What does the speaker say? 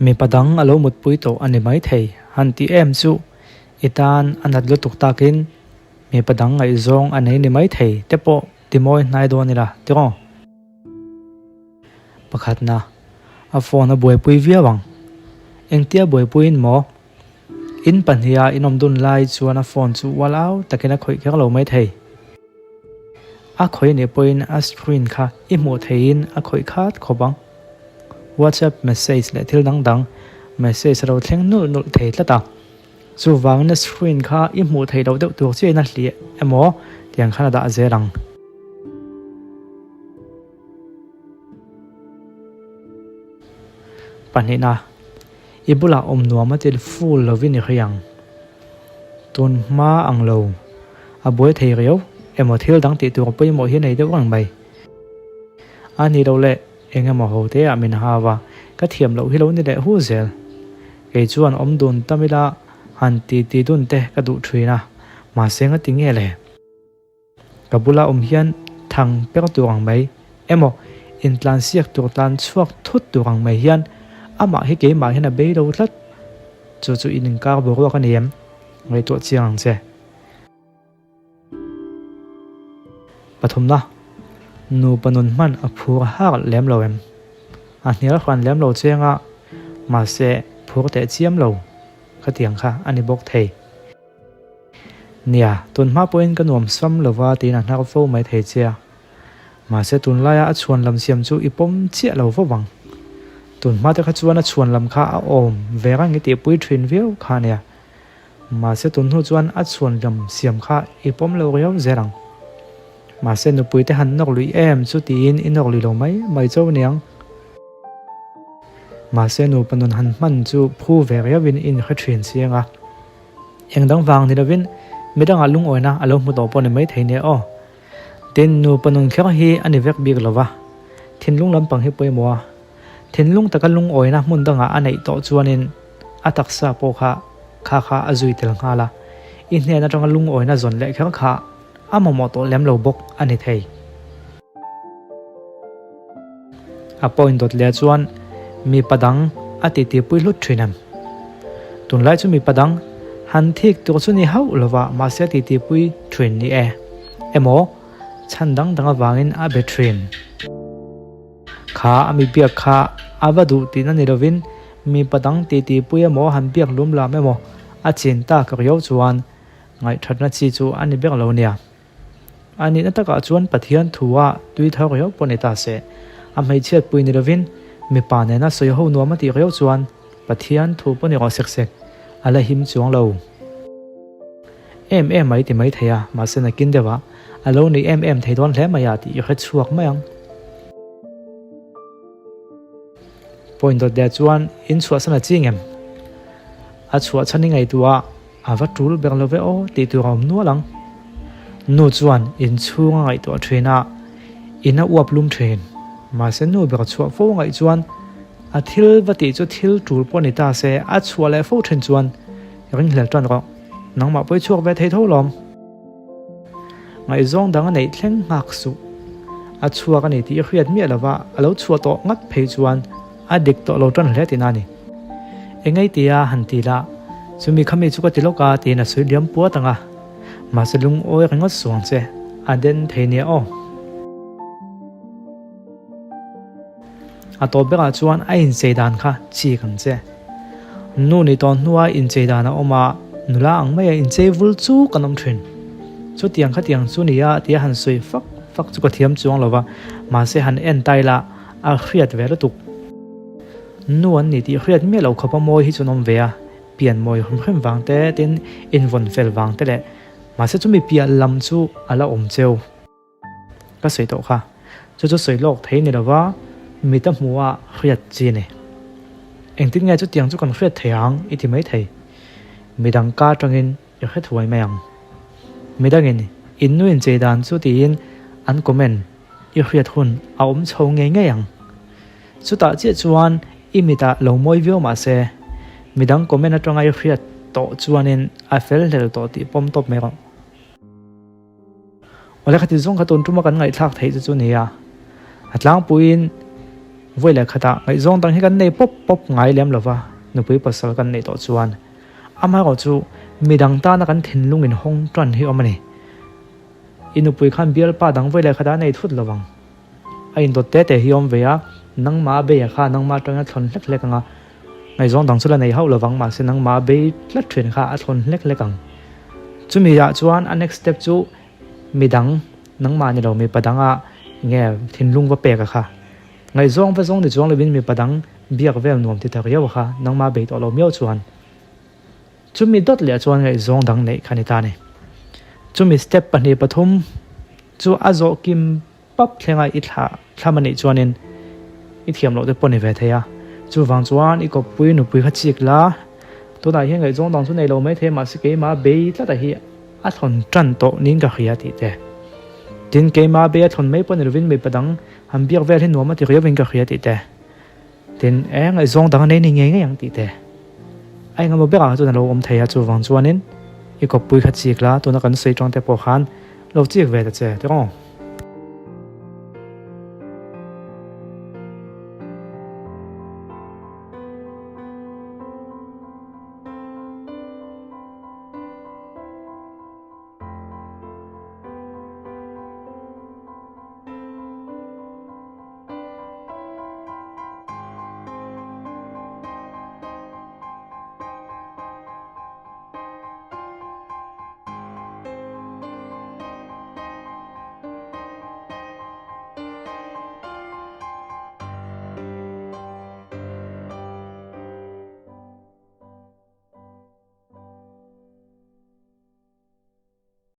mi padang alo mut pui to ani mai thei han ti em chu itan anat lu tuk takin mi padang ngai zong anei ni mai thei tepo timoi nai do ni la tiro pakhat na a phone a boi pui viawang engtia boi puin mo in panhia inom dun lai chuan a phone chu walau takina khoi khek lo mai thei a khoi ne point a screen kha I mu thein a khoi khat khobang WhatsApp message le thil dang message ro thleng nul thei tlata chu wang na screen kha I mu thei do deuh tur che na hli emo tiang khana da zerang panina ibula nuama til full lovin riang tun ma anglo a boi thei reu emo thil dang ti tur pui mo hi nei deuh ang mai ani do le engemaw ho te amin hawa ka thiam lo hi lo ni le hu zel ke chuan dun tamila han ti dun te ka du thina ma senga tinge le kabula hian thang per turang mai emo in tlan siak tur tlan chuak thut turang mai hian ama hi ke ma hian a be lo thlat chu in kar bo ro ka niam ngai to chiang che pathum na nu panun man a phur har lem lo em a hnial khwan lem lo chenga ma se phur te chiam lo ka tiang kha ani bok thei nia tun ma point ka nom sam lova ti na nar fo mai thei chia ma se tun laya a chuan lam siam chu ipom chia lo fo wang tun ma te kha chuan a chuan lam kha a om vera ngi ti pui thin veu kha nia ma se tun hu chuan a chuan lam siam kha ipom lo reu zerang ma se nu pui te han nok lui em chu tin inok li lo mai chau niang ma se nu panun han man chu phu ve rewin in kha thin sianga engdang wang ni lovin midang alung oina alo mu to pon mai theine o tin nu panun kher hi ani vek big lova thinlung lampang hi poimo thinlung takalung oina mun danga anei to chuanin ataksa po kha azui tel ngala in hne na tang lung oina zon le kher kha amaw to lem lo bok ani thei a point dot le chuan mi padang ati ti pui lut thrinam tunlai chu mi padang han thik tu chu ni hau lova ma se ti pui thrin ni emo chandang danga wangin a be thrin kha ami biak kha avadu tin ani rovin mi padang ti pui emo han biak lum la memo a chin ta ka yo chuan ngai thatna chi chu ani bek lo nia ani na taka chuan pathian thuwa tui thau reu poneta se amhei chet pui ni rovin mi pa ne na soi ho nuama ti reu chuan pathian thu poni ro sek ala him chuang lo em mai ti mai theya ma se na kin dewa alo ni em thei don hle maya ti kha chuak mayang point dot da chuan in chua sana chingem a chua chani ngai tuwa awa tul bek lo ve o ti tu rom nualang nu chuan in chunga ngai to thina ina uap lum thin ma se nu bek chua fo ngai chuan a thil vati chu thil tul poni ta se a chua le fo thin chuan ring hlel tan ro nang ma poi chuak ve thei tho lom ngai zong dang nei thleng ngak su a chua ka nei ti hriat mi lawa alo chua to ngat phei chuan a dik to lo tan hle ti na ni engai tia han ti la chumi khami chu ka ti loka ti na sui liam pu tanga ma se lung oi ringot suang che aden theine o a to beka chuan a in cheidan kha chi kan che nu ni ton nuwa in cheidana oma nula ang mai in cheivul chu kanom thrin chu tiang kha tiang chu nia tia han sui fak chu ka thiam chuang lova ma se han en taila a hriat ve la tuk nu an ni ti hriat me lo khapa moi hi chunom ve a pian moi hum wang te tin in von fel wang te le ma se chu mi pia lam chu ala om cheu ka sei to kha chu sei lok thei ni lawa mi ta muwa hriat chi ne engtin ngai chu tiang chu kan hriat theiang iti mai thei midang ka tangin ya kha thuai mayang midangin innu in cheidan chu tin an comment i hriat hun a om chho nge nge yang chu ta che chuan imita lo moi vio ma se midang comment atanga i hriat to chuanin a fel hlel to ti pom top me ro ola khati zong khatun tuma kan ngai thak thei chu nia atlang puin voi le khata ngai zong dang hi kan nei pop pop ngai lem lova nupui pasal kan nei to chuan ama ro chu midang ta na kan thinlung in hong tran hi omani inupui khan bial pa dang voi le khata nei thut lawang ain dot te te hi om veya nang ma be ya kha nang ma tanga thon hlek hlekanga ngai zong dang chula nei hau lawang ma se nang ma be tlat thwen kha a thon hlek hlekang chumi ya chuan a next step chu midang nang ma ni lo mi padanga nge thinlung wa pe ka kha ngai zong va zong ni zong le bin mi padang biak vel nom ti thak yaw kha nang ma be to lo miao chuan chumi dot le chuan ngai zong dang nei khani ta ne chumi step pani pathum chu azo kim pap thlenga I thlamani chuanin I thiam lo te poni ve theya chu wang chuan I kop pui nu pui kha chik la to da hi ngai zong dang chu nei lo mai the ma si ke ma be tla da hi a thon tran to ning ka khia ti te tin ke ma be thon mai pon rovin mi padang ham biak vel hin no ma ti riawin ka khia ti te tin ngai zong dang nei ni nge nge yang ti te ai ngam be ka chu na lo om theya chu wang chuanin I kop pui kha chik la to na kan sei tong te po khan lo chik ve ta che te ko